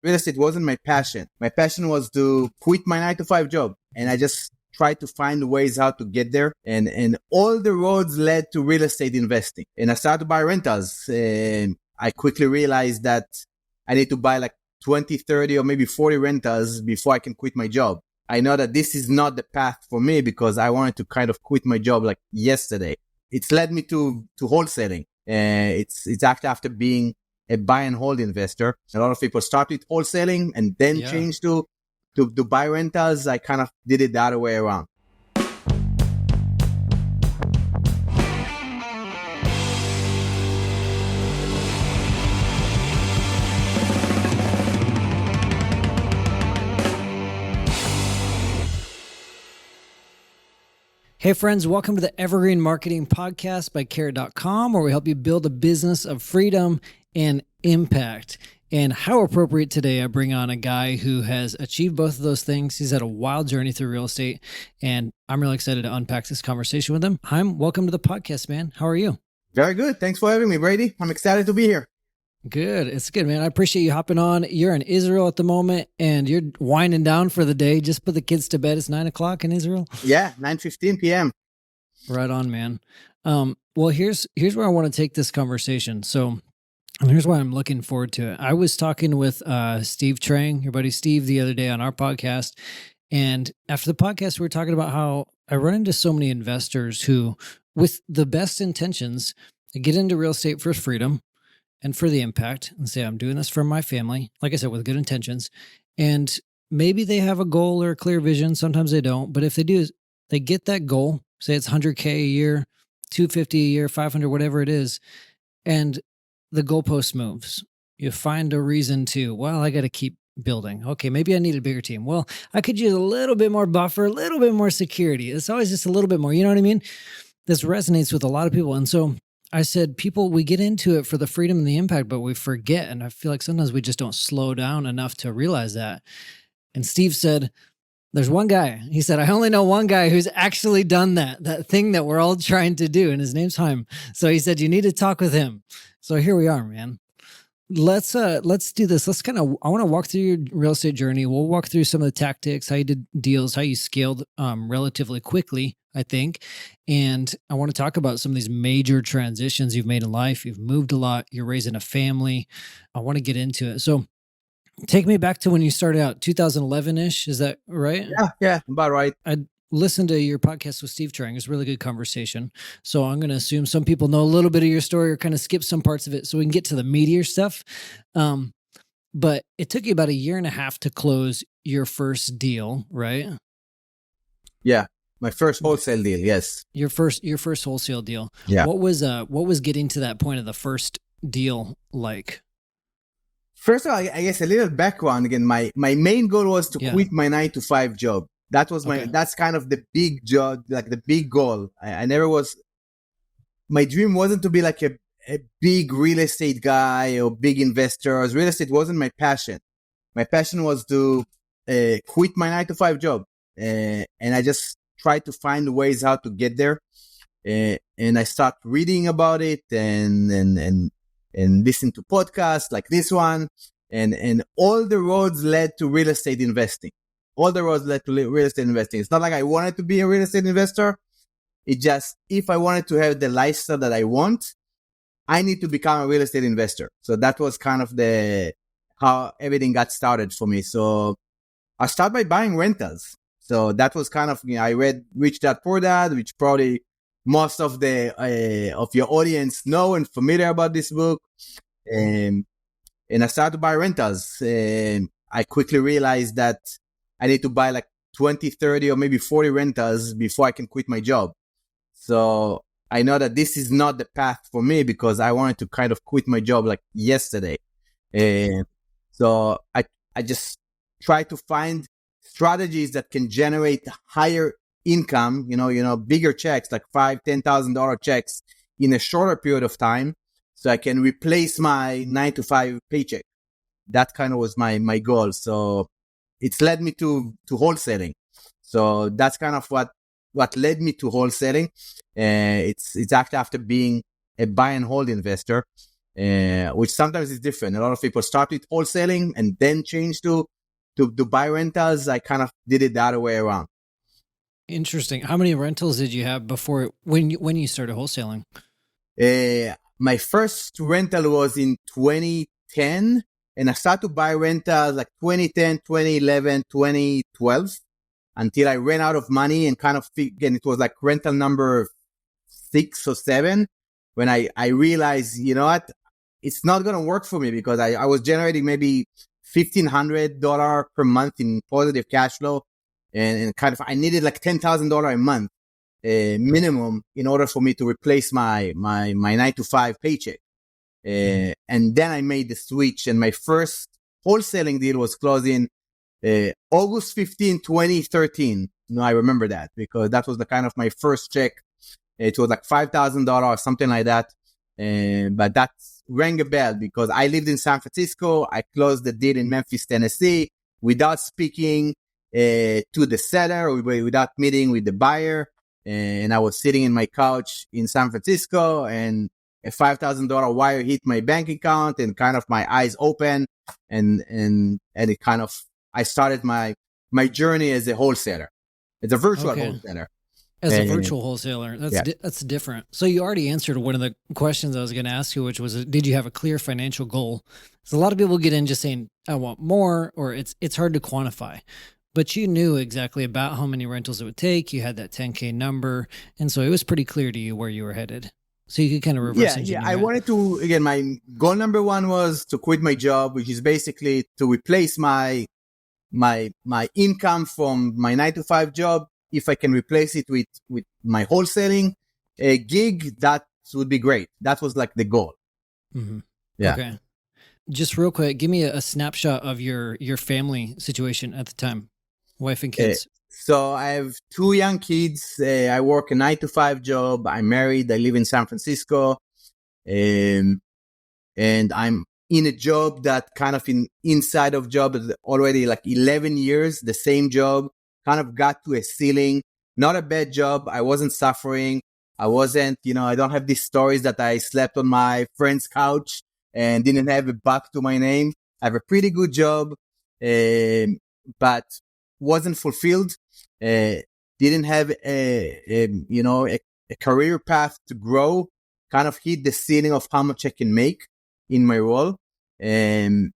real estate wasn't my passion. My passion was to quit my 9 to 5 job. And I just tried to find ways how to get there. And all the roads led to real estate investing. And I started to buy rentals. And I quickly realized that I need to buy like 20, 30, or maybe 40 rentals before I can quit my job. I know that this is not the path for me because I wanted to kind of quit my job like yesterday. It's led me to wholesaling. It's actually after being a buy and hold investor. A lot of people start with wholesaling and then change to buy rentals. I kind of did it the other way around. Hey friends, welcome to the Evergreen Marketing Podcast by Carrot.com, where we help you build a business of freedom and impact. And how appropriate today, I bring on a guy who has achieved both of those things. He's had a wild journey through real estate, and I'm really excited to unpack this conversation with him. Haim, welcome to the podcast, man. How are you? Very good. Thanks for having me, Brady. I'm excited to be here. Good. It's good, man. I appreciate you hopping on. You're in Israel at the moment, and you're winding down for the day. Just put the kids to bed. It's 9 o'clock in Israel. Yeah, 9:15 p.m. Right on, man. Well, here's where I want to take this conversation. So here's why I'm looking forward to it. I was talking with Steve Trang, your buddy Steve, the other day on our podcast. And after the podcast, we were talking about how I run into so many investors who, with the best intentions, get into real estate for freedom and for the impact and say, I'm doing this for my family, like I said, with good intentions. And maybe they have a goal or a clear vision. Sometimes they don't. But if they do, they get that goal, say it's 100K a year, 250 a year, 500, whatever it is, and the goalpost moves. You find a reason to, well, I got to keep building. Okay, maybe I need a bigger team. Well, I could use a little bit more buffer, a little bit more security. It's always just a little bit more. You know what I mean? This resonates with a lot of people. And so I said, people, we get into it for the freedom and the impact, but we forget. And I feel like sometimes we just don't slow down enough to realize that. And Steve said, there's one guy. He said, I only know one guy who's actually done that thing that we're all trying to do. And his name's Haim. So he said, you need to talk with him. So here we are, man. Let's do this. I want to walk through your real estate journey. We'll walk through some of the tactics, how you did deals, how you scaled relatively quickly, I think. And I want to talk about some of these major transitions you've made in life. You've moved a lot. You're raising a family. I want to get into it. So take me back to when you started out, 2011-ish. Is that right? Yeah, about right. I listened to your podcast with Steve Trang. It was a really good conversation. So I'm going to assume some people know a little bit of your story or kind of skip some parts of it so we can get to the meatier stuff. But it took you about a year and a half to close your first deal, right? Yeah, my first wholesale deal. Yes, your first wholesale deal. Yeah. What was getting to that point of the first deal like? First of all, I guess a little background again. My main goal was to quit my 9 to 5 job. That was that's kind of the big job, like the big goal. I never was, my dream wasn't to be like a big real estate guy or big investor. Real estate wasn't my passion. My passion was to quit my 9 to 5 job. And I just tried to find ways how to get there. And I started reading about it and listen to podcasts like this one. And all the roads led to real estate investing. All the roads led to real estate investing. It's not like I wanted to be a real estate investor. It just, if I wanted to have the lifestyle that I want, I need to become a real estate investor. So that was kind of how everything got started for me. So I started by buying rentals. So that was kind of, I read Rich Dad Poor Dad, which probably most of your audience know and familiar about this book. And I started to buy rentals. And I quickly realized that I need to buy like 20, 30, or maybe 40 rentals before I can quit my job. So I know that this is not the path for me because I wanted to kind of quit my job like yesterday. And so I just try to find strategies that can generate higher income, bigger checks, like $5,000, $10,000 checks in a shorter period of time. So I can replace my 9 to 5 paycheck. That kind of was my goal. So it's led me to wholesaling. So that's kind of what led me to wholesaling. It's actually after being a buy and hold investor. which sometimes is different. A lot of people start with wholesaling and then change to buy rentals. I kind of did it the other way around. Interesting. How many rentals did you have before when you started wholesaling? My first rental was in 2010, and I started to buy rentals like 2010, 2011, 2012, until I ran out of money and kind of, again, it was like rental number 6 or 7, when I realized, you know what, it's not going to work for me, because I was generating maybe $1,500 per month in positive cash flow. And kind of, I needed like $10,000 a month minimum in order for me to replace my 9-to-5 paycheck. And then I made the switch, and my first wholesaling deal was closing August 15, 2013. No, I remember that, because that was the kind of my first check. It was like $5,000 or something like that. But that rang a bell, because I lived in San Francisco. I closed the deal in Memphis, Tennessee, without speaking to the seller, or without meeting with the buyer. And I was sitting in my couch in San Francisco, and a $5,000 wire hit my bank account, and kind of my eyes open, and it kind of, I started my journey as a wholesaler, as a virtual wholesaler. As a virtual wholesaler, that's different. So you already answered one of the questions I was going to ask you, which was, did you have a clear financial goal? So a lot of people get in just saying, I want more, or it's hard to quantify. But you knew exactly about how many rentals it would take. You had that 10K number. And so it was pretty clear to you where you were headed. So you could kind of reverse engineer. I wanted to, again, my goal number 1 was to quit my job, which is basically to replace my income from my 9-to-5 job. If I can replace it with my wholesaling gig, that would be great. That was like the goal. Mm-hmm. Yeah. Okay. Just real quick, give me a snapshot of your family situation at the time. Wife and kids. So I have 2 young kids. I work a 9-to-5 job. I'm married. I live in San Francisco. And I'm in a job that kind of inside of job is already like 11 years, the same job, kind of got to a ceiling. Not a bad job. I wasn't suffering. I wasn't, I don't have these stories that I slept on my friend's couch and didn't have a buck to my name. I have a pretty good job, but wasn't fulfilled. Didn't have a career path to grow. Kind of hit the ceiling of how much I can make in my role. And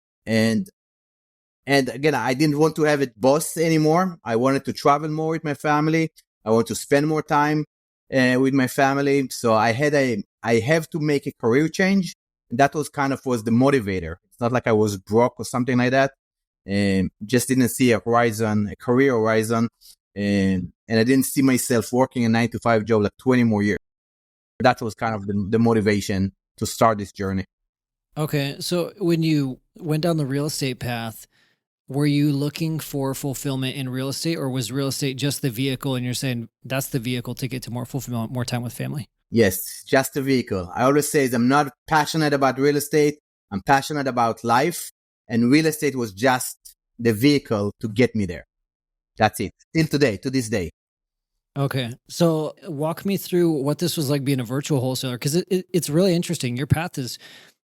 again, I didn't want to have a boss anymore. I wanted to travel more with my family. I want to spend more time with my family. So I have to make a career change. And that was the motivator. It's not like I was broke or something like that. Just didn't see a career horizon. And I didn't see myself working a 9-to-5 job like 20 more years. That was kind of the motivation to start this journey. Okay. So when you went down the real estate path, were you looking for fulfillment in real estate, or was real estate just the vehicle and you're saying that's the vehicle to get to more fulfillment, more time with family? Yes, just the vehicle. I always say I'm not passionate about real estate. I'm passionate about life, and real estate was just the vehicle to get me there. That's it. Till today, to this day. Okay. So walk me through what this was like being a virtual wholesaler, because it's really interesting. Your path is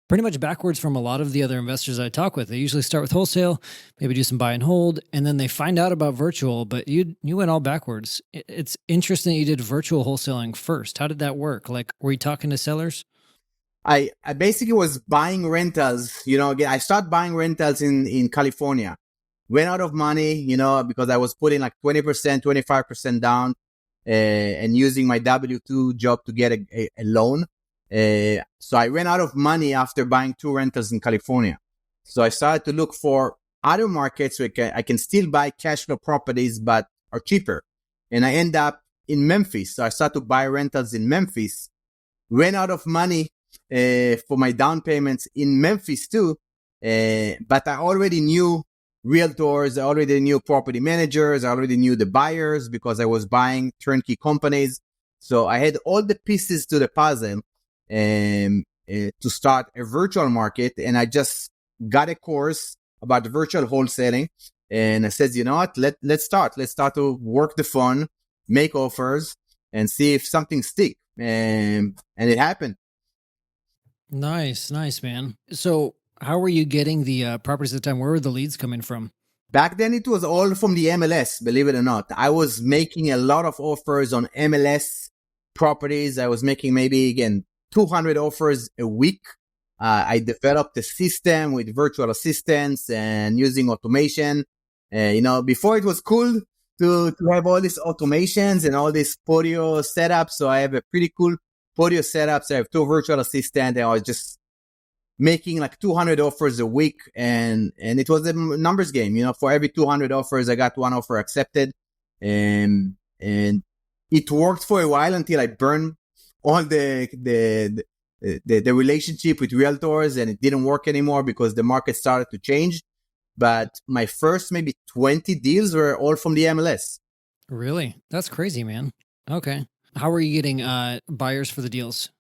pretty much backwards from a lot of the other investors I talk with. They usually start with wholesale, maybe do some buy and hold, and then they find out about virtual, but you went all backwards. It's interesting that you did virtual wholesaling first. How did that work? Like, were you talking to sellers? I basically was buying rentals. Again, I started buying rentals in California. Ran out of money, because I was putting like 20%, 25% down and using my W-2 job to get a loan. So I ran out of money after buying 2 rentals in California. So I started to look for other markets where I can still buy cash flow properties, but are cheaper. And I end up in Memphis. So I started to buy rentals in Memphis. Ran out of money for my down payments in Memphis too. But I already knew realtors. I already knew property managers. I already knew the buyers because I was buying turnkey companies. So I had all the pieces to the puzzle to start a virtual market. And I just got a course about virtual wholesaling. And I said, you know what, let's start. Let's start to work the phone, make offers, and see if something sticks. And it happened. Nice, man. So how were you getting the properties at the time? Where were the leads coming from? Back then, it was all from the MLS, believe it or not. I was making a lot of offers on MLS properties. I was making maybe, again, 200 offers a week. I developed a system with virtual assistants and using automation. Before it was cool to have all these automations and all these Podio setups. So I have a pretty cool Podio setups. I have 2 virtual assistants, and I was just making like 200 offers a week, and it was a numbers game. For every 200 offers, I got 1 offer accepted, and it worked for a while until I burned all the relationship with realtors, and it didn't work anymore because the market started to change. But my first maybe 20 deals were all from the MLS. Really? That's crazy, man. Okay. How were you getting buyers for the deals?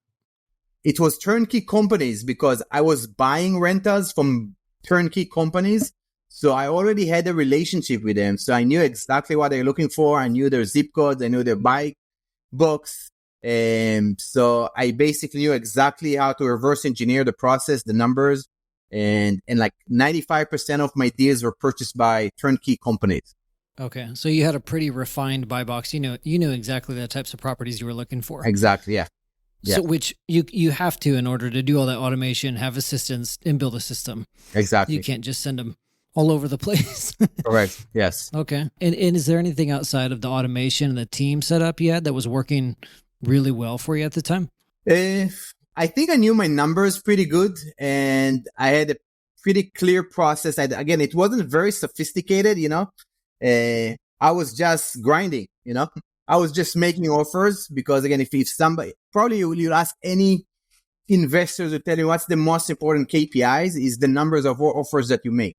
It was turnkey companies because I was buying rentals from turnkey companies. So I already had a relationship with them. So I knew exactly what they're looking for. I knew their zip codes. I knew their buy books. And so I basically knew exactly how to reverse engineer the process, the numbers. And like 95% of my deals were purchased by turnkey companies. Okay. So you had a pretty refined buy box. You knew exactly the types of properties you were looking for. Exactly. Yeah. Yeah. So which you have to, in order to do all that automation, have assistants and build a system. Exactly. You can't just send them all over the place. Correct. Yes. Okay. And is there anything outside of the automation and the team setup you had that was working really well for you at the time? I think I knew my numbers pretty good, and I had a pretty clear process. Again, it wasn't very sophisticated, I was just grinding, I was just making offers because, again, if somebody, probably you'll ask any investors to tell you what's the most important KPIs is the numbers of offers that you make.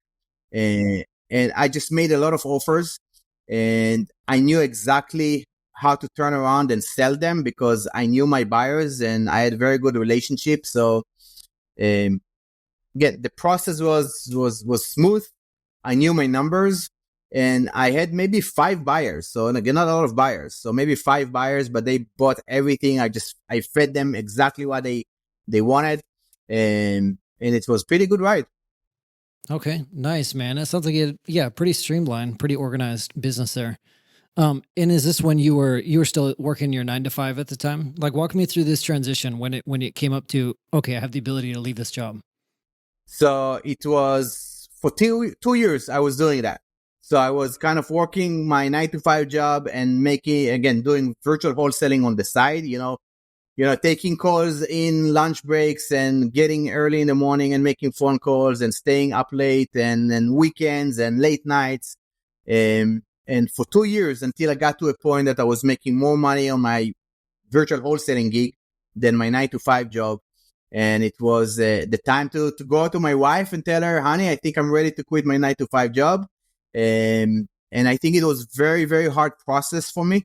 And I just made a lot of offers, and I knew exactly how to turn around and sell them because I knew my buyers and I had very good relationships. So, again, the process was smooth. I knew my numbers. And I had maybe 5 buyers. So, and again, not a lot of buyers. So maybe 5 buyers, but they bought everything. I fed them exactly what they wanted. And it was pretty good ride. Okay. Nice, man. That sounds like pretty streamlined, pretty organized business there. And is this when you were still working your 9 to 5 at the time? Like, walk me through this transition when it came up to, okay, I have the ability to leave this job. So it was for 2 years I was doing that. So I was kind of working my 9 to 5 job and doing virtual wholesaling on the side, taking calls in lunch breaks and getting early in the morning and making phone calls and staying up late and weekends and late nights. And for 2 years until I got to a point that I was making more money on my virtual wholesaling gig than my 9 to 5 job. And it was the time to go to my wife and tell her, honey, I think I'm ready to quit my 9 to 5 job. And I think it was very, very hard process for me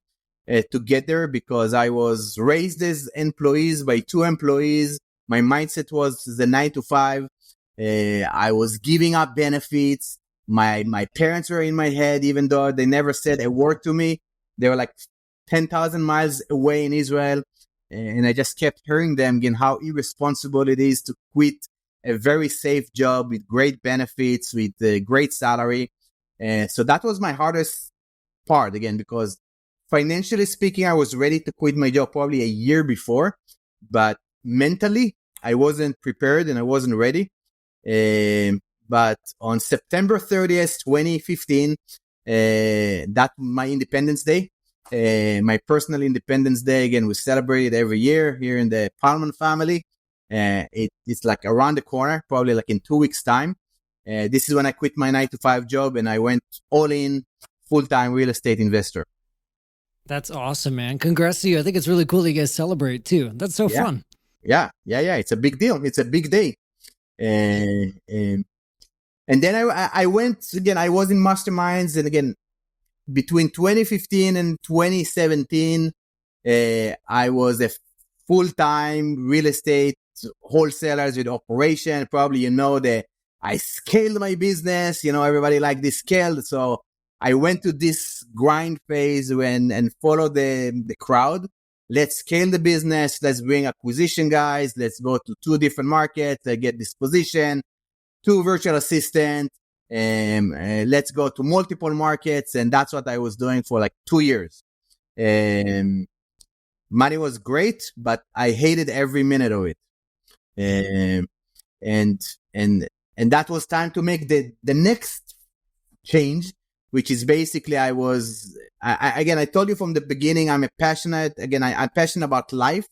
to get there because I was raised as employees by 2 employees. My mindset was the 9 to 5. I was giving up benefits. My parents were in my head, even though they never said a word to me. They were like 10,000 miles away in Israel. And I just kept hearing them again, how irresponsible it is to quit a very safe job with great benefits, with a great salary. So that was my hardest part, again, because financially speaking, I was ready to quit my job probably a year before, but mentally, I wasn't prepared and I wasn't ready. But on September 30th, 2015, that my Independence Day, my personal Independence Day, again, we celebrate it every year here in the Palman family. It's like around the corner, probably like in 2 weeks' time. This is when I quit my 9 to 5 job and I went all in, full-time real estate investor. That's awesome, man. Congrats to you. I think it's really cool that you guys celebrate too. That's so fun. Yeah. It's a big deal. It's a big day. And then I went, again, I was in Masterminds, and again, between 2015 and 2017, I was a full-time real estate wholesalers with operation. Probably, that I scaled my business, everybody like this scaled. So I went to this grind phase and followed the crowd. let's scale the business. Let's bring acquisition guys. Let's go to 2 different markets. I get this position, 2 virtual assistants. Let's go to multiple markets. And that's what I was doing for like 2 years. Money was great, but I hated every minute of it. And that was time to make the next change, which is basically I told you from the beginning, I'm passionate about life,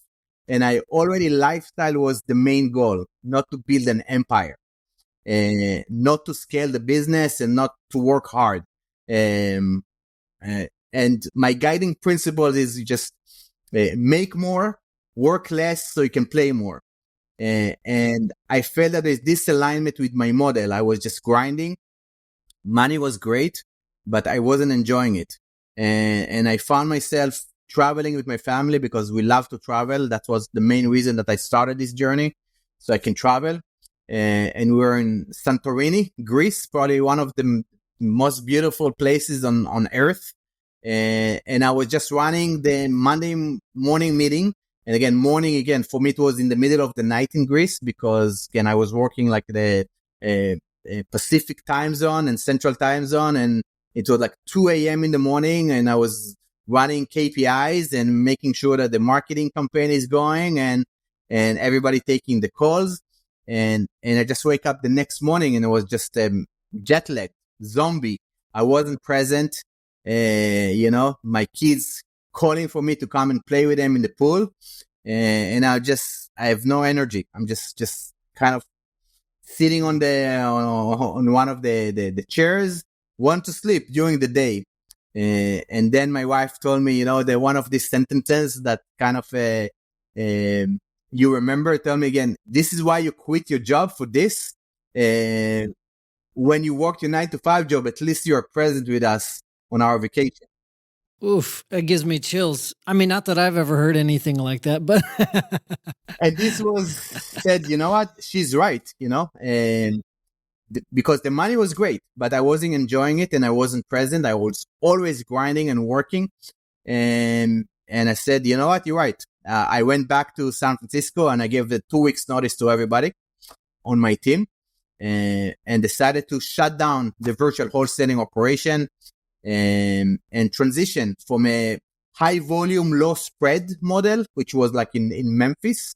and lifestyle was the main goal, not to build an empire, not to scale the business and not to work hard. And my guiding principle is just make more, work less so you can play more. And I felt that there's disalignment with my model. I was just grinding. Money was great, but I wasn't enjoying it. And I found myself traveling with my family because we love to travel. That was the main reason that I started this journey, so I can travel. And we were in Santorini, Greece, probably one of the most beautiful places on earth. And I was just running the Monday morning meeting. And again, for me, it was in the middle of the night in Greece because, again, I was working like the Pacific time zone and Central time zone. And it was like 2 a.m. in the morning, and I was running KPIs and making sure that the marketing campaign is going and everybody taking the calls. And I just wake up the next morning and it was just jet lag, zombie. I wasn't present. My kids calling for me to come and play with them in the pool. And I have no energy. I'm just kind of sitting on one of the chairs, want to sleep during the day. And then my wife told me, the one of these sentences that kind of, you remember, tell me again, this is why you quit your job for this. When you worked your 9-to-5 job, at least you're present with us on our vacation. Oof, that gives me chills. I mean, not that I've ever heard anything like that, but. And this was said, you know what? She's right, and because the money was great, but I wasn't enjoying it and I wasn't present. I was always grinding and working. And I said, you know what? You're right. I went back to San Francisco and I gave the 2 weeks notice to everybody on my team and decided to shut down the virtual wholesaling operation and transition from a high volume, low spread model, which was like in Memphis,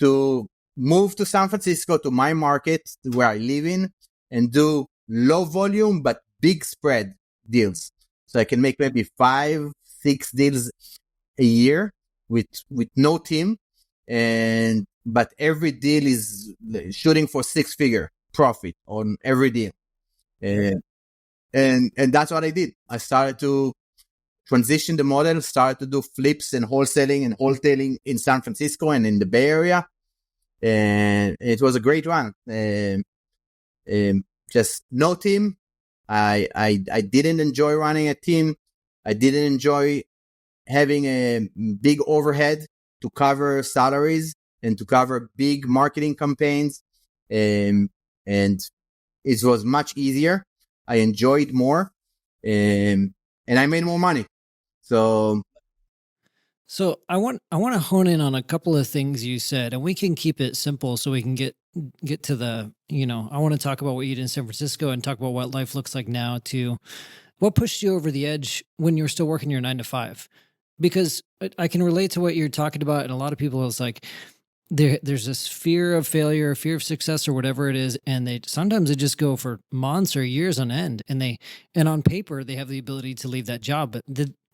to move to San Francisco, to my market where I live in, and do low volume but big spread deals. So I can make maybe 5-6 deals a year with no team, but every deal is shooting for 6-figure profit on every deal. And that's what I did. I started to transition the model, started to do flips and wholesaling in San Francisco and in the Bay Area. And it was a great run. Just no team. I didn't enjoy running a team. I didn't enjoy having a big overhead to cover salaries and to cover big marketing campaigns. And it was much easier. I enjoyed more. And I made more money. So I want to hone in on a couple of things you said, and we can keep it simple so we can get to the, I want to talk about what you did in San Francisco and talk about what life looks like now too. What pushed you over the edge when you were still working your 9-to-5? Because I can relate to what you're talking about, and a lot of people, it's like there's this fear of failure, fear of success, or whatever it is, and sometimes they just go for months or years on end, and on paper they have the ability to leave that job, but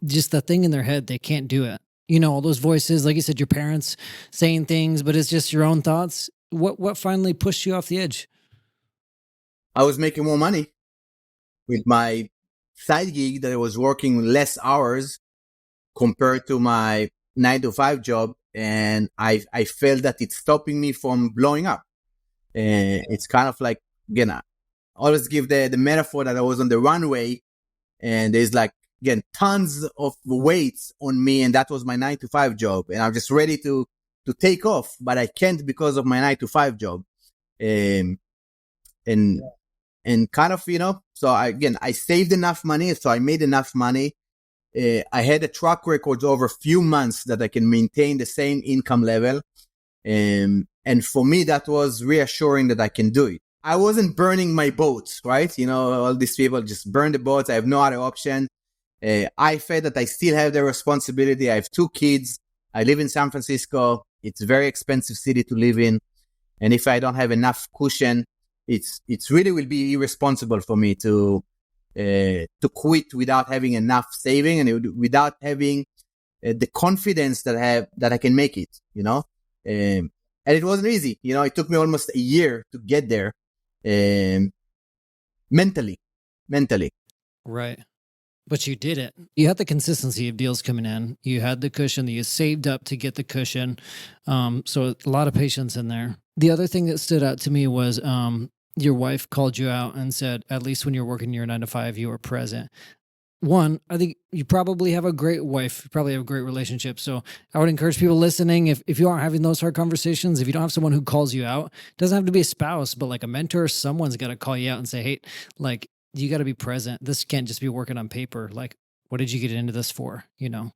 just the thing in their head, they can't do it. All those voices, like you said, your parents saying things, but it's just your own thoughts. What finally pushed you off the edge? I was making more money with my side gig that I was working less hours compared to my 9-to-5 job. And I felt that it's stopping me from blowing up. It's kind of like, again, I always give the metaphor that I was on the runway and there's like, again, tons of weights on me. And that was my 9-to-5 job. And I'm just ready to take off, but I can't because of my 9-to-5 job. And kind of, so I saved enough money. So I made enough money I had a track record over a few months that I can maintain the same income level. And for me, that was reassuring that I can do it. I wasn't burning my boats, right? You know, all these people just burn the boats. I have no other option. I felt that I still have the responsibility. I have 2 kids. I live in San Francisco. It's a very expensive city to live in. And if I don't have enough cushion, it's really will be irresponsible for me to quit without having enough saving and without having the confidence that I can make it, you know. And it wasn't easy, you know. It took me almost a year to get there, mentally. Right. But you did it. You had the consistency of deals coming in. You had the cushion that you saved up to get the cushion. So a lot of patience in there. The other thing that stood out to me was your wife called you out and said, at least when you're working your 9 to 5, you were present. One, I think you probably have a great wife. You probably have a great relationship. So I would encourage people listening, if you aren't having those hard conversations, if you don't have someone who calls you out, it doesn't have to be a spouse, but like a mentor, someone's got to call you out and say, hey, like, you got to be present. This can't just be working on paper. Like, what did you get into this for? You know,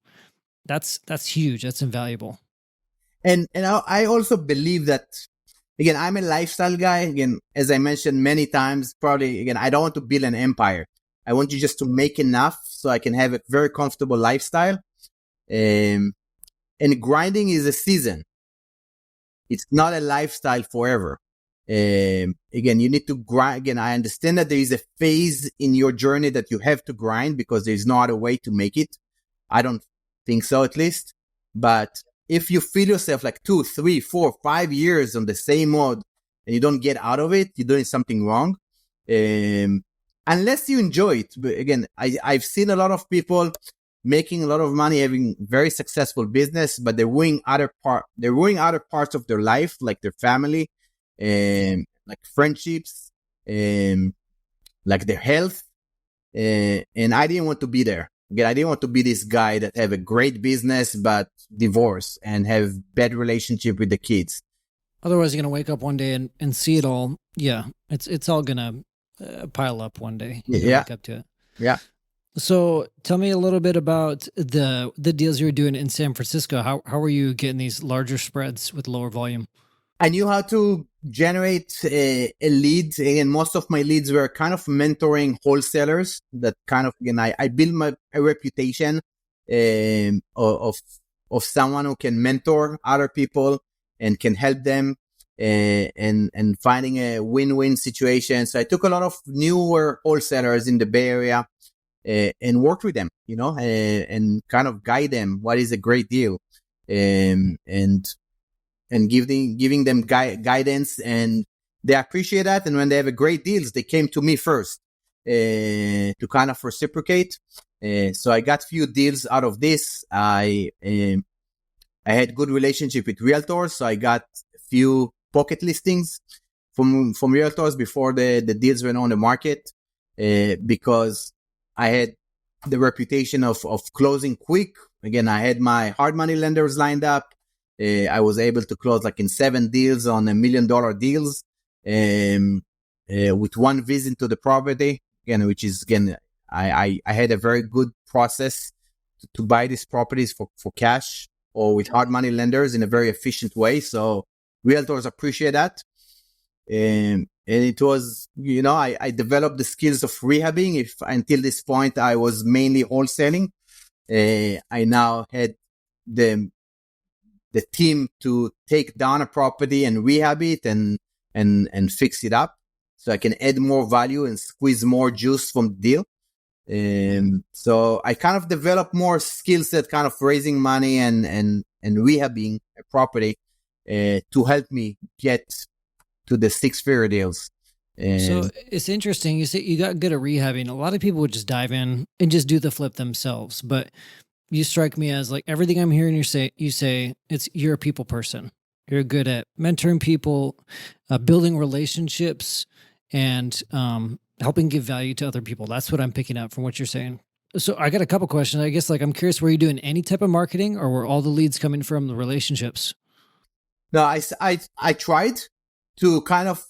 that's huge. That's invaluable. And I also believe that, again, I'm a lifestyle guy. Again, as I mentioned many times, probably, again, I don't want to build an empire. I want you just to make enough so I can have a very comfortable lifestyle. And grinding is a season. It's not a lifestyle forever. Again, you need to grind. Again, I understand that there is a phase in your journey that you have to grind because there's no other way to make it. I don't think so, at least. But if you feel yourself like 2, 3, 4, 5 years on the same mode and you don't get out of it, you're doing something wrong. Unless you enjoy it. But again, I've seen a lot of people making a lot of money, having very successful business, but they're ruining other parts of their life, like their family, like friendships, like their health. And I didn't want to be there. Again, I didn't want to be this guy that have a great business, but divorce and have bad relationship with the kids. Otherwise, you're going to wake up one day and see it all. Yeah. It's all going to pile up one day. Yeah. Wake up to it. Yeah. So tell me a little bit about the deals you were doing in San Francisco. How were you getting these larger spreads with lower volume? I knew how to generate a lead, and most of my leads were kind of mentoring wholesalers that kind of, again, I built a reputation of someone who can mentor other people and can help them and finding a win-win situation. So I took a lot of newer wholesalers in the Bay Area and worked with them, you know, and kind of guide them what is a great deal, and giving them guidance, and they appreciate that. And when they have a great deals, they came to me first to kind of reciprocate. So I got few deals out of this. I had good relationship with realtors, so I got a few pocket listings from realtors before the deals went on the market, because I had the reputation of closing quick. Again, I had my hard money lenders lined up. I was able to close like in 7 deals on $1 million deals, with one visit to the property. Again, which is, again, I had a very good process to buy these properties for cash or with hard money lenders in a very efficient way. So realtors appreciate that. And it was, you know, I developed the skills of rehabbing. Until this point, I was mainly wholesaling. I now had the team to take down a property and rehab it and fix it up, so I can add more value and squeeze more juice from the deal. So I kind of developed more skill set, kind of raising money and rehabbing a property to help me get to the 6-figure deals. So it's interesting. You say you got good at rehabbing. A lot of people would just dive in and just do the flip themselves, but you strike me as, like, everything I'm hearing you say you're a people person. You're good at mentoring people, building relationships, and helping give value to other people. That's what I'm picking up from what you're saying. So I got a couple questions. I guess, like, I'm curious, were you doing any type of marketing, or were all the leads coming from the relationships? No, I tried to kind of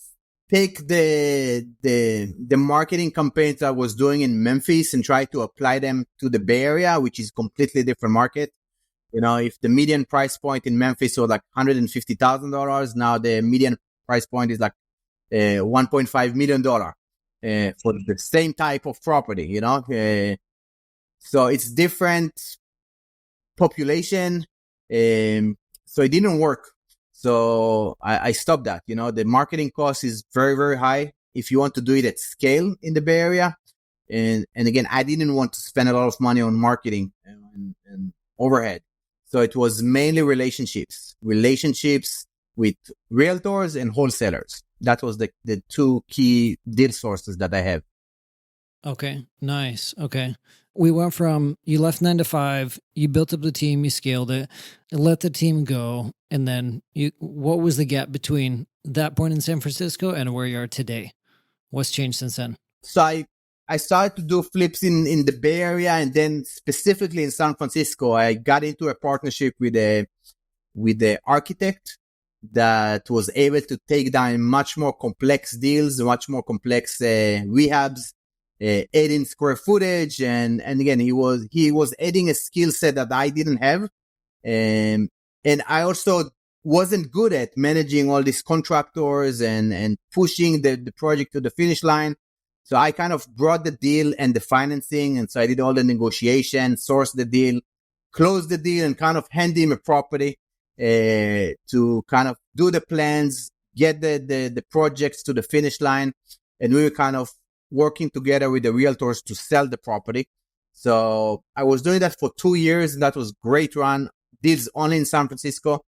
take the marketing campaigns I was doing in Memphis and try to apply them to the Bay Area, which is completely different market. If the median price point in Memphis was like $150,000, now the median price point is like $1.5 million for the same type of property, so it's different population. So it didn't work. So I stopped that. The marketing cost is very, very high if you want to do it at scale in the Bay Area. And again, I didn't want to spend a lot of money on marketing and overhead. So it was mainly relationships with realtors and wholesalers. That was the two key deal sources that I have. Okay, nice. Okay. We went from, you left 9 to 5, you built up the team, you scaled it, let the team go. And then what was the gap between that point in San Francisco and where you are today? What's changed since then? So I started to do flips in the Bay Area, and then specifically in San Francisco, I got into a partnership with the architect that was able to take down much more complex deals, much more complex rehabs, adding square footage, and again he was adding a skill set that I didn't have, and I also wasn't good at managing all these contractors and pushing the project to the finish line. So I kind of brought the deal and the financing, and so I did all the negotiation, sourced the deal, closed the deal, and kind of hand him a property to kind of do the plans, get the projects to the finish line, and we were kind of working together with the realtors to sell the property. So I was doing that for 2 years, and that was great run. Deals only in San Francisco.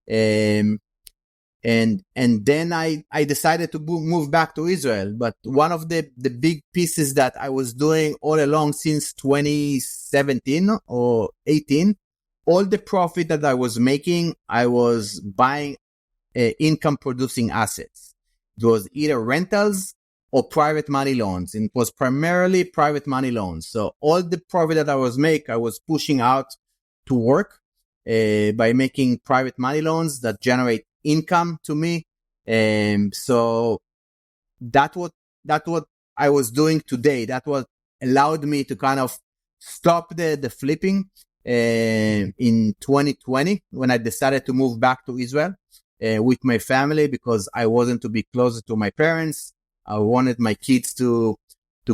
And then I decided to move back to Israel. But one of the big pieces that I was doing all along since 2017 or 18, all the profit that I was making, I was buying income producing assets. It was either rentals or private money loans. And it was primarily private money loans. So all the profit that I was making, I was pushing out to work by making private money loans that generate income to me. So that's what I was doing today. That what allowed me to kind of stop the flipping in 2020 when I decided to move back to Israel with my family, because I wanted to be closer to my parents. I wanted my kids to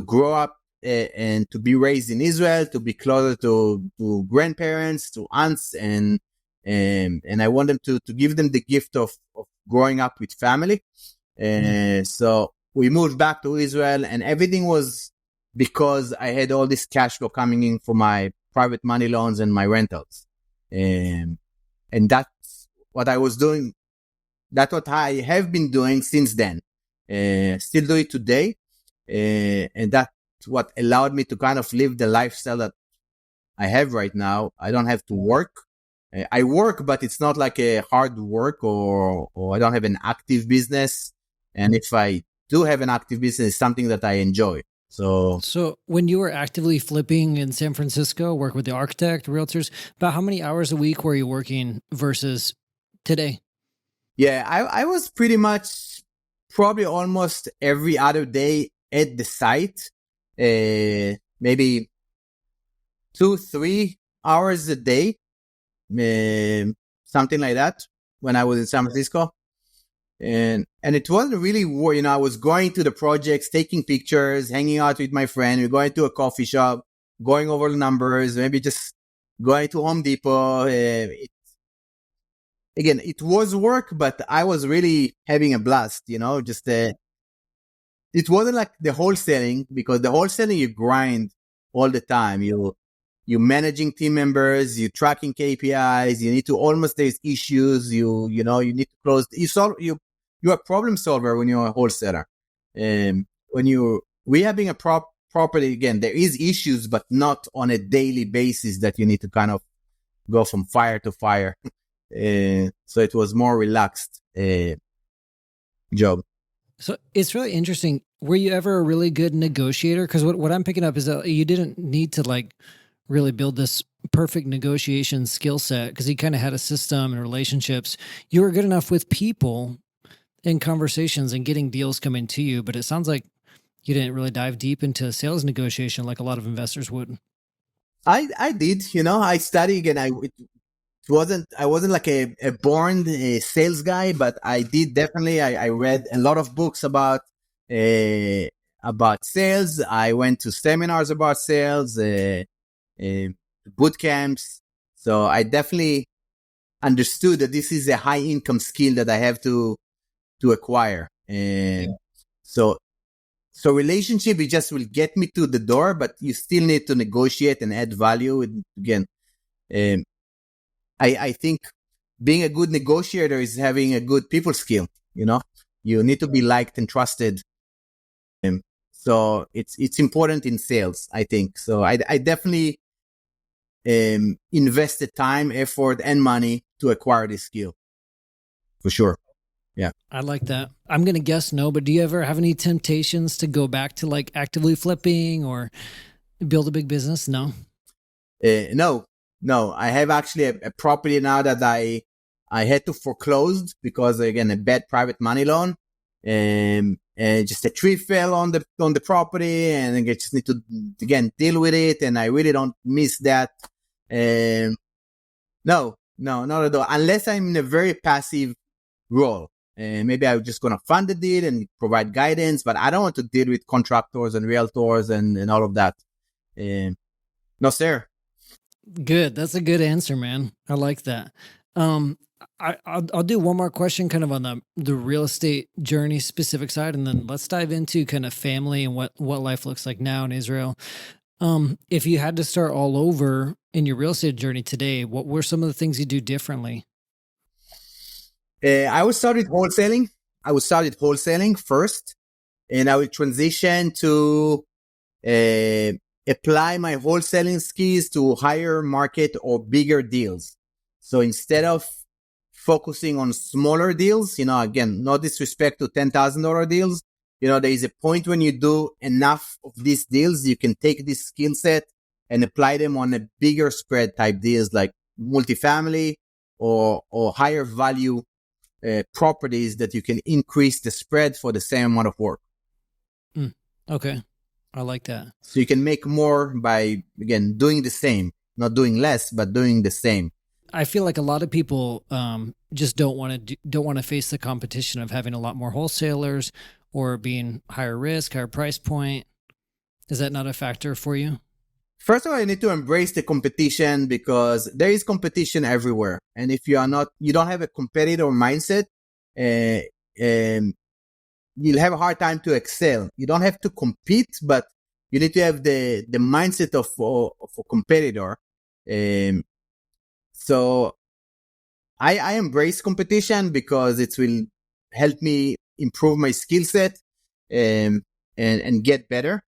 grow up and to be raised in Israel, to be closer to grandparents, to aunts, and I want them to give them the gift of growing up with family. So we moved back to Israel, and everything was because I had all this cash flow coming in for my private money loans and my rentals. And that's what I was doing. That's what I have been doing since then. Still do it today. And that's what allowed me to kind of live the lifestyle that I have right now. I don't have to work. I work, but it's not like a hard work, or I don't have an active business. And if I do have an active business, it's something that I enjoy. So when you were actively flipping in San Francisco, work with the architect, realtors, about how many hours a week were you working versus today? Yeah, I was pretty much probably almost every other day at the site, maybe 2-3 hours a day. Something like that when I was in San Francisco, and it wasn't really, I was going to the projects, taking pictures, hanging out with my friend. We're going to a coffee shop, going over the numbers, maybe just going to Home Depot. Again, it was work, but I was really having a blast. Just it wasn't like the wholesaling, because the wholesaling you grind all the time. You're managing team members, you're tracking KPIs, you need to almost, there's issues, you need to close, you're a problem solver when you're a wholesaler. When you're rehabbing a property, again, there is issues, but not on a daily basis that you need to kind of go from fire to fire. So it was more relaxed job. So it's really interesting. Were you ever a really good negotiator? Because what I'm picking up is that you didn't need to really build this perfect negotiation skill set, because he kind of had a system and relationships. You were good enough with people in conversations and getting deals coming to you, but it sounds like you didn't really dive deep into sales negotiation like a lot of investors would. I did, I studied and I wasn't like a born sales guy, but I did definitely. I read a lot of books about sales. I went to seminars about sales, boot camps. So I definitely understood that this is a high income skill that I have to acquire. So relationship, it just will get me to the door, but you still need to negotiate and add value. And again, I think being a good negotiator is having a good people skill. You need to be liked and trusted. So it's important in sales, I think. So I definitely invested time, effort, and money to acquire this skill. For sure. Yeah. I like that. I'm going to guess no, but do you ever have any temptations to go back to like actively flipping or build a big business? No. No. I have actually a property now that I had to foreclose because, again, a bad private money loan. And just a tree fell on the property, and I just need to again deal with it. And I really don't miss that. No, not at all. Unless I'm in a very passive role. Maybe I'm just going to fund the deal and provide guidance, but I don't want to deal with contractors and realtors and all of that. No, sir. Good. That's a good answer, man. I like that. I'll do one more question kind of on the real estate journey specific side, and then let's dive into kind of family and what life looks like now in Israel. If you had to start all over in your real estate journey today, what were some of the things you do differently? I would start with wholesaling. First, and I will transition to apply my wholesaling skills to higher market or bigger deals. So instead of focusing on smaller deals, again, no disrespect to $10,000 deals, there is a point when you do enough of these deals, you can take this skill set and apply them on a bigger spread type deals like multifamily or higher value properties that you can increase the spread for the same amount of work. Okay. I like that. So you can make more by, again, doing the same, not doing less, but doing the same. I feel like a lot of people just don't want to face the competition of having a lot more wholesalers or being higher risk, higher price point. Is that not a factor for you? First of all, you need to embrace the competition because there is competition everywhere. And if you don't have a competitor mindset, you'll have a hard time to excel. You don't have to compete, but you need to have the mindset of a competitor. So I embrace competition because it will help me improve my skill set and get better.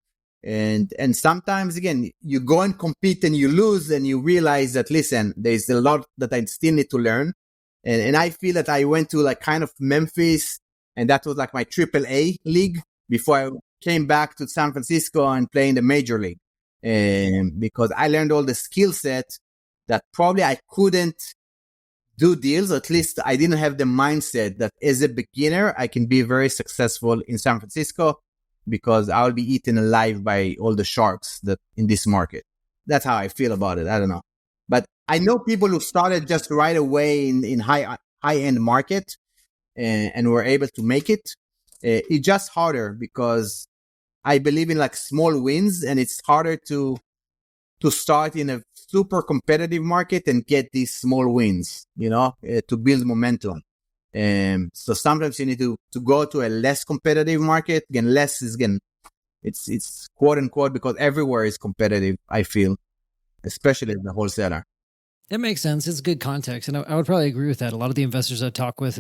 And sometimes, again, you go and compete and you lose and you realize that, listen, there's a lot that I still need to learn. And I feel that I went to like kind of Memphis, and that was like my AAA league before I came back to San Francisco and play in the major league. Because I learned all the skill set that probably I couldn't do deals. At least I didn't have the mindset that as a beginner, I can be very successful in San Francisco because I'll be eaten alive by all the sharks that in this market. That's how I feel about it. I don't know. But I know people who started just right away in high-end market and were able to make it. It's just harder because I believe in like small wins, and it's harder to start in a super competitive market and get these small wins, to build momentum. So sometimes you need to go to a less competitive market. Again, it's quote unquote because everywhere is competitive, I feel, especially as a wholesaler. It makes sense. It's good context. And I would probably agree with that. A lot of the investors I talk with,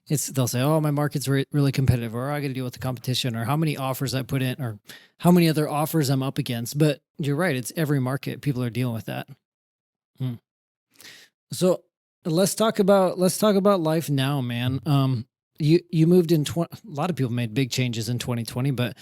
they'll say, oh, my market's really competitive, or I got to deal with the competition, or how many offers I put in, or how many other offers I'm up against. But you're right. It's every market. People are dealing with that. So let's talk about life now, man. You moved in, a lot of people made big changes in 2020, but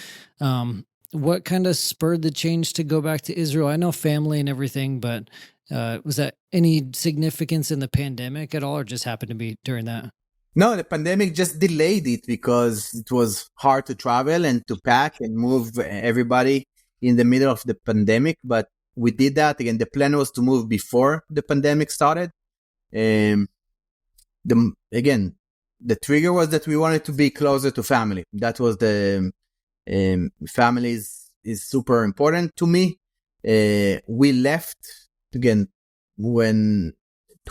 what kind of spurred the change to go back to Israel? I know family and everything, but was that any significance in the pandemic at all, or just happened to be during that? No, the pandemic just delayed it because it was hard to travel and to pack and move everybody in the middle of the pandemic. But we did that. Again, the plan was to move before the pandemic started. The trigger was that we wanted to be closer to family. That was the family is super important to me. We left again when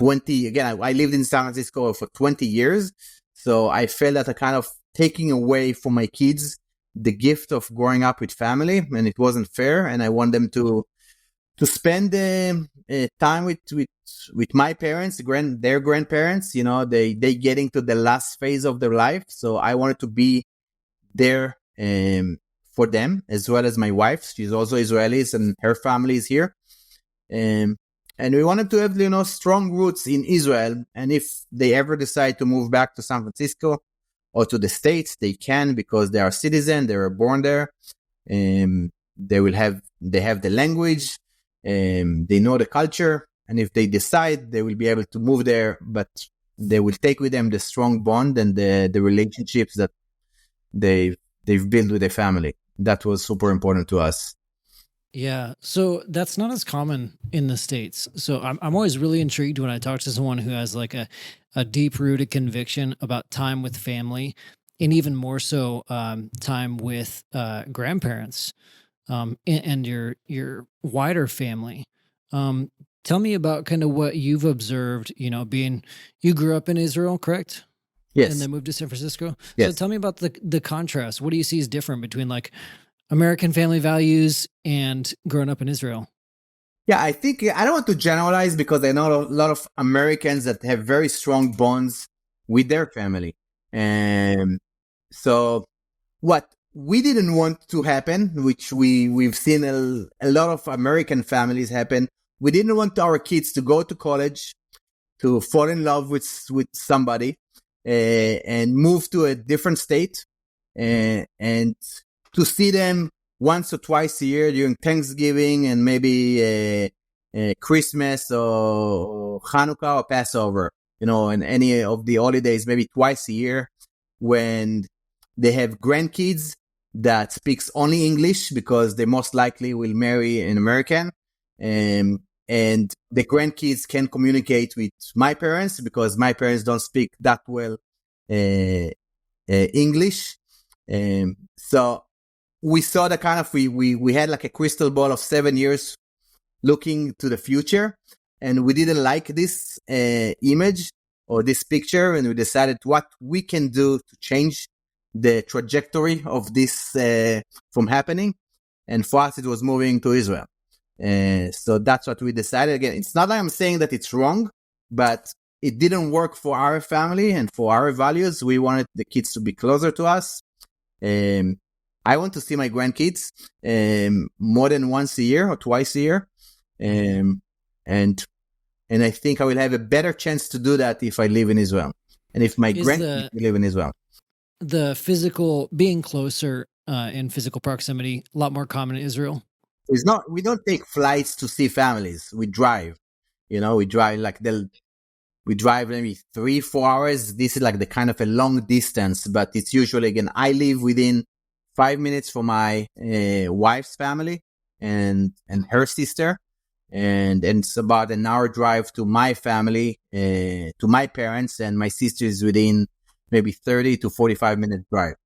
I lived in San Francisco for 20 years. So I felt that I kind of taking away from my kids the gift of growing up with family, and it wasn't fair. And I want them to spend time with my parents, their grandparents. You know, they getting to the last phase of their life. So I wanted to be there for them, as well as my wife. She's also Israelis and her family is here. And we wanted to have, strong roots in Israel. And if they ever decide to move back to San Francisco or to the States, they can, because they are citizens, they were born there. They have the language, they know the culture. And if they decide, they will be able to move there, but they will take with them the strong bond and the relationships that they've built with their family. That was super important to us. Yeah. So that's not as common in the States. So I'm always really intrigued when I talk to someone who has like a deep rooted conviction about time with family, and even more so time with grandparents and your wider family. Tell me about kind of what you've observed, you grew up in Israel, correct? Yes. And then moved to San Francisco. Yes. So tell me about the contrast. What do you see is different between like American family values and growing up in Israel? Yeah, I think I don't want to generalize, because I know a lot of Americans that have very strong bonds with their family. And so what we didn't want to happen, which we've seen a lot of American families happen, we didn't want our kids to go to college, to fall in love with somebody, and move to a different state, and to see them once or twice a year during Thanksgiving and maybe Christmas or Hanukkah or Passover, and any of the holidays, maybe twice a year, when they have grandkids that speaks only English, because they most likely will marry an American. And the grandkids can communicate with my parents, because my parents don't speak that well English. So we saw the kind of, we had like a crystal ball of 7 years looking to the future, and we didn't like this image or this picture, and we decided what we can do to change the trajectory of this from happening. And for us, it was moving to Israel. So that's what we decided. Again, it's not like I'm saying that it's wrong, but it didn't work for our family and for our values. We wanted the kids to be closer to us. I want to see my grandkids more than once a year or twice a year. And I think I will have a better chance to do that if I live in Israel, and if my grandkids live in Israel. The physical, being closer in physical proximity, a lot more common in Israel. It's not. We don't take flights to see families. We drive. We drive we drive maybe 3-4 hours. This is like the kind of a long distance, but it's usually, again, I live within 5 minutes from my wife's family and her sister, and it's about an hour drive to my family, to my parents, and my sister is within maybe 30 to 45 minute drive.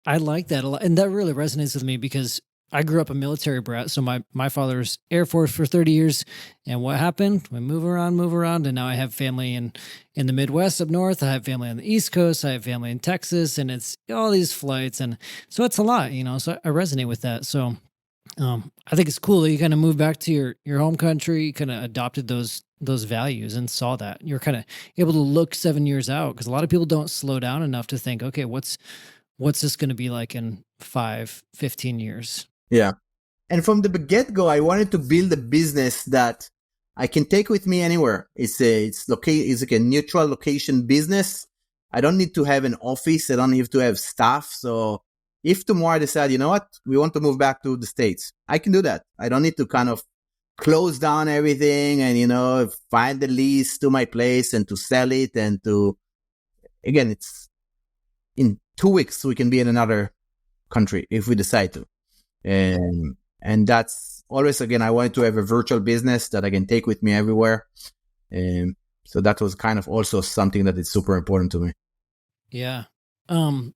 I like that a lot, and that really resonates with me, because I grew up a military brat. So my father's Air Force for 30 years. And what happened? We move around. And now I have family in the Midwest up north. I have family on the East Coast. I have family in Texas. And it's all these flights. And so it's a lot, So I resonate with that. So I think it's cool that you kind of moved back to your home country, you kind of adopted those values and saw that. You're kind of able to look 7 years out, because a lot of people don't slow down enough to think, okay, what's this going to be like in 5-15 years? Yeah. And from the get-go, I wanted to build a business that I can take with me anywhere. It's like a neutral location business. I don't need to have an office. I don't need to have staff. So if tomorrow I decide, you know what, we want to move back to the States, I can do that. I don't need to kind of close down everything and, find the lease to my place and to sell it again, it's in 2 weeks we can be in another country if we decide to. And that's always, again, I wanted to have a virtual business that I can take with me everywhere. So that was kind of also something that is super important to me. Yeah.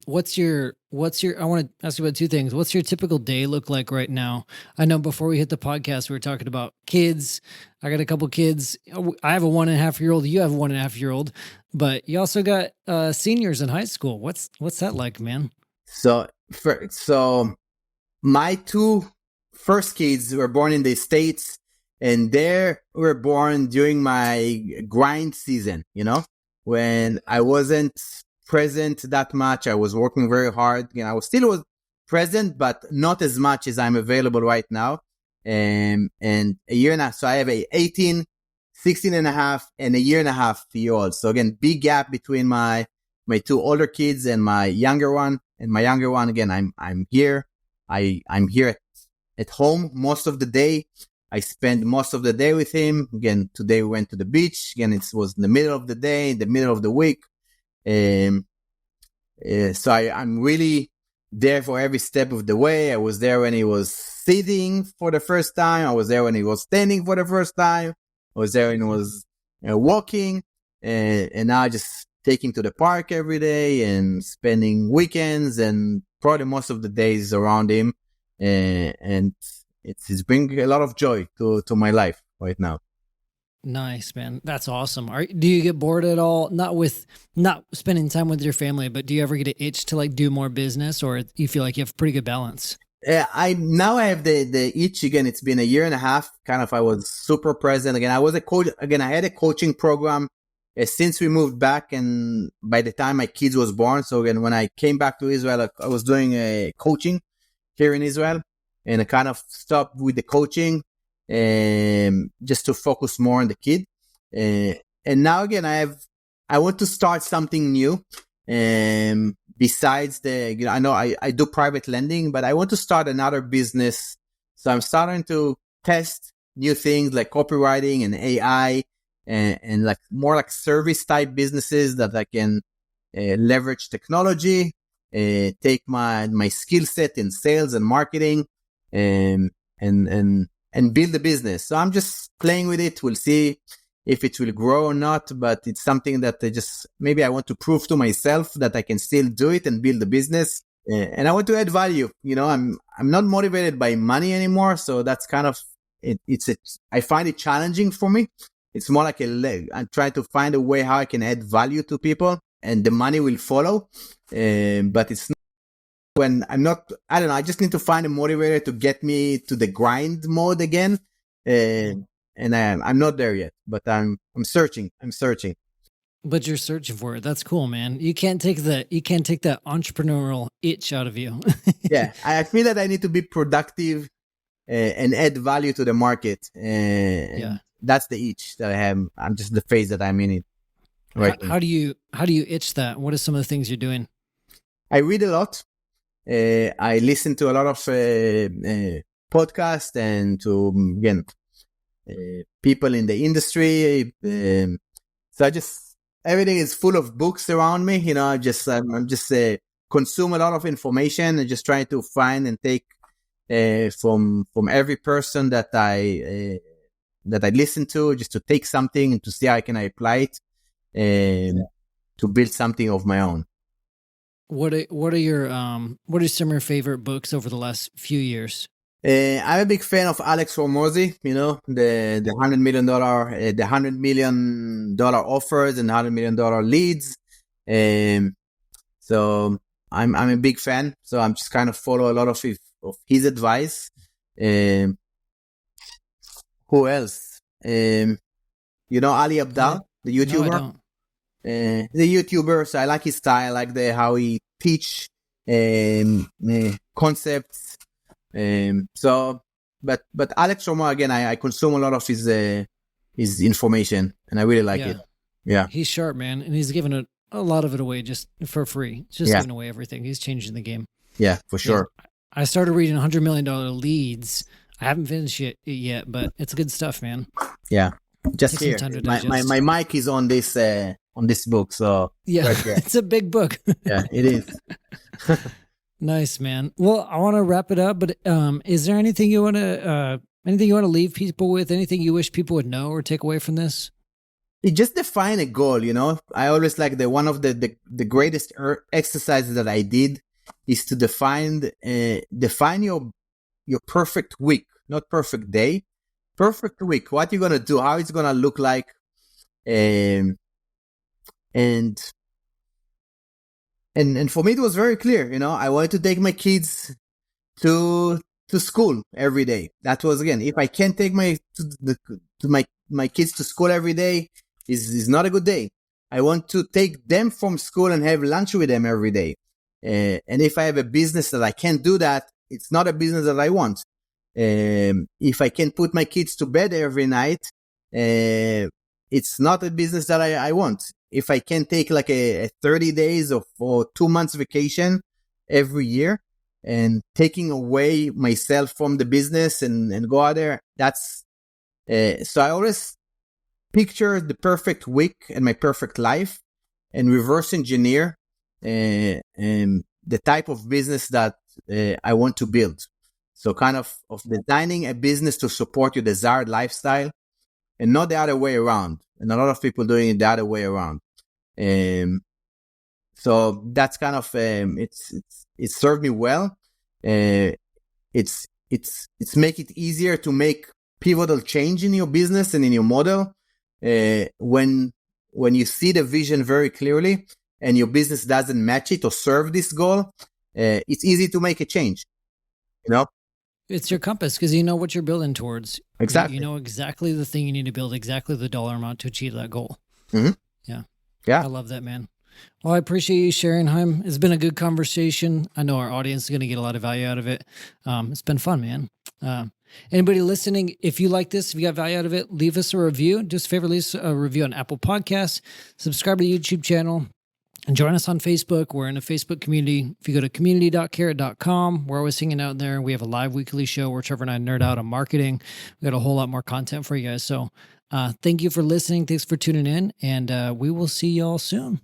What's your, I want to ask you about two things. What's your typical day look like right now? I know before we hit the podcast, we were talking about kids. I got a couple kids. I have a 1.5-year-old. You have a 1.5-year-old, but you also got seniors in high school. What's that like, man? So my two first kids were born in the States, and they were born during my grind season, when I wasn't present that much. I was working very hard. I was still present, but not as much as I'm available right now. And a year and a half. So I have a 18, 16 and a half, and a year and a half year old. So again, big gap between my two older kids and my younger one. And my younger one, again, I'm here. I'm here at home most of the day. I spend most of the day with him. Again, today we went to the beach. Again, it was in the middle of the day, the middle of the week. So I'm really there for every step of the way. I was there when he was sitting for the first time. I was there when he was standing for the first time. I was there when he was walking. And now I just take him to the park every day and spending weekends and probably most of the days around him. And it's bringing a lot of joy to my life right now. Nice, man. That's awesome. Do you get bored at all? Not spending time with your family, but do you ever get an itch to like do more business, or you feel like you have pretty good balance? I have the itch again. It's been a year and a half. Kind of, I was super present again. I was a coach again. I had a coaching program since we moved back, and by the time my kids was born. So again, when I came back to Israel, I was doing a coaching here in Israel, and I kind of stopped with the coaching. Just to focus more on the kid. And now again, I want to start something new. Besides I know I do private lending, but I want to start another business. So I'm starting to test new things like copywriting and AI and like more like service type businesses that I can leverage technology, take my skill set in sales and marketing, and build a business. So I'm just playing with it. We'll see if it will grow or not, but it's something that maybe I want to prove to myself that I can still do it and build a business. And I want to add value. I'm not motivated by money anymore. So that's kind of, I find it challenging for me. It's more like I'm trying to find a way how I can add value to people, and the money will follow. But it's not. When I'm not, I don't know, I just need to find a motivator to get me to the grind mode again. And I'm not there yet, but I'm searching. But you're searching for it. That's cool, man. You can't take that entrepreneurial itch out of you. Yeah. I feel that I need to be productive and add value to the market. Yeah. That's the itch that I have. I'm just the phase that I'm in it right now. How do you itch that? What are some of the things you're doing? I read a lot. I listen to a lot of podcasts and to, again, people in the industry. So everything is full of books around me. I'm just consume a lot of information and just trying to find and take from every person that I listen to, just to take something and to see how I can apply it to build something of my own. What are some of your favorite books over the last few years? I'm a big fan of Alex Hormozi, the $100 million offers and $100 million leads. So I'm a big fan. So I'm just kind of follow a lot of his advice. Who else? Ali Abdal, the YouTuber. No, I don't. The YouTuber, so I like his style, I like how he teach concepts. But Alex Roma, again, I consume a lot of his information, and I really like it. Yeah, he's sharp, man, and he's giving a lot of it away just for free. Just giving away everything. He's changing the game. Yeah, for sure. Yeah. I started reading $100 million leads. I haven't finished it yet, but it's good stuff, man. Yeah, just here. My mic is on this on this book. So yeah, right there. It's a big book. Yeah, it is. Nice, man. Well, I want to wrap it up, but is there anything you want to leave people with? Anything you wish people would know or take away from this? It just define a goal, you know. I always like one of the greatest exercises that I did is to define your perfect week, not perfect day, perfect week. What you're gonna do, how it's gonna look like, and for me it was very clear. You know, I wanted to take my kids to school every day. That was, again, if I can't take my kids to school every day, is not a good day. I want to take them from school and have lunch with them every day. And if I have a business that I can't do that, it's not a business that I want. If I can put my kids to bed every night, it's not a business that I want. If I can take like a 30 days or 2 months vacation every year and taking away myself from the business and go out there, that's so I always picture the perfect week and my perfect life and reverse engineer the type of business that I want to build. So kind of designing a business to support your desired lifestyle and not the other way around. And a lot of people doing it the other way around. So that's kind of, it served me well. It's make it easier to make pivotal change in your business and in your model. When you see the vision very clearly and your business doesn't match it or serve this goal, it's easy to make a change. You know, it's your compass because you know what you're building towards. Exactly. You know exactly the thing you need to build, exactly the dollar amount to achieve that goal. Mm-hmm. Yeah. I love that, man. Well, I appreciate you sharing, Haim. It's been a good conversation. I know our audience is going to get a lot of value out of it. It's been fun, man. Anybody listening, if you like this, if you got value out of it, leave us a review. Just favor, leave us a review on Apple Podcasts. Subscribe to the YouTube channel. And join us on Facebook. We're in a Facebook community. If you go to community.carrot.com, we're always hanging out there. We have a live weekly show where Trevor and I nerd out on marketing. We got a whole lot more content for you guys. So thank you for listening. Thanks for tuning in. And we will see y'all soon.